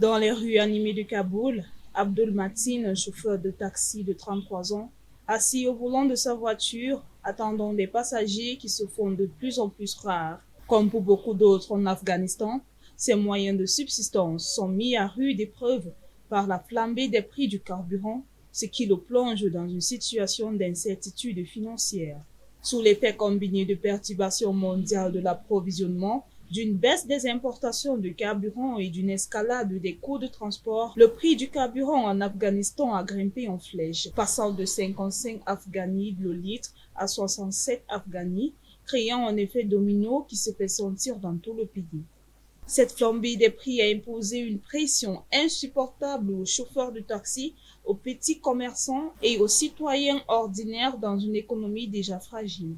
Dans les rues animées de Kaboul, Abdul Matin, un chauffeur de taxi de 33 ans, assis au volant de sa voiture, attendant des passagers qui se font de plus en plus rares. Comme pour beaucoup d'autres en Afghanistan, ses moyens de subsistance sont mis à rude épreuve par la flambée des prix du carburant, ce qui le plonge dans une situation d'incertitude financière. Sous l'effet combiné de perturbations mondiales de l'approvisionnement, d'une baisse des importations de carburant et d'une escalade des coûts de transport, le prix du carburant en Afghanistan a grimpé en flèche, passant de 55 afghani le litre à 67 afghani, créant un effet domino qui se fait sentir dans tout le pays. Cette flambée des prix a imposé une pression insupportable aux chauffeurs de taxi, aux petits commerçants et aux citoyens ordinaires dans une économie déjà fragile.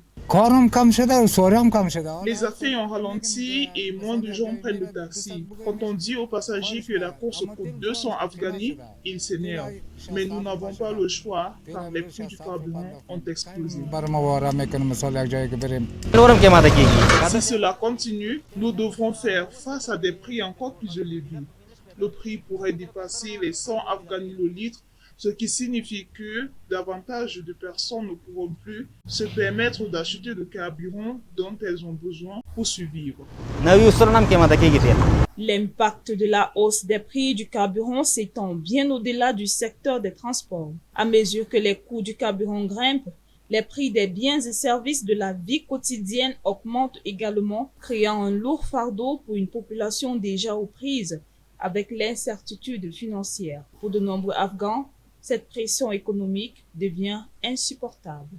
Les affaires ont ralenti et moins de gens prennent le taxi. Quand on dit aux passagers que la course coûte 200 afghani, ils s'énervent. Mais nous n'avons pas le choix car les prix du carburant ont explosé. Si cela continue, nous devrons faire face à des prix encore plus élevés. Le prix pourrait dépasser les 100 afghani le litre, ce qui signifie que davantage de personnes ne pourront plus se permettre d'acheter le carburant dont elles ont besoin pour survivre. L'impact de la hausse des prix du carburant s'étend bien au-delà du secteur des transports. À mesure que les coûts du carburant grimpent, les prix des biens et services de la vie quotidienne augmentent également, créant un lourd fardeau pour une population déjà aux prises avec l'incertitude financière. Pour de nombreux Afghans, cette pression économique devient insupportable.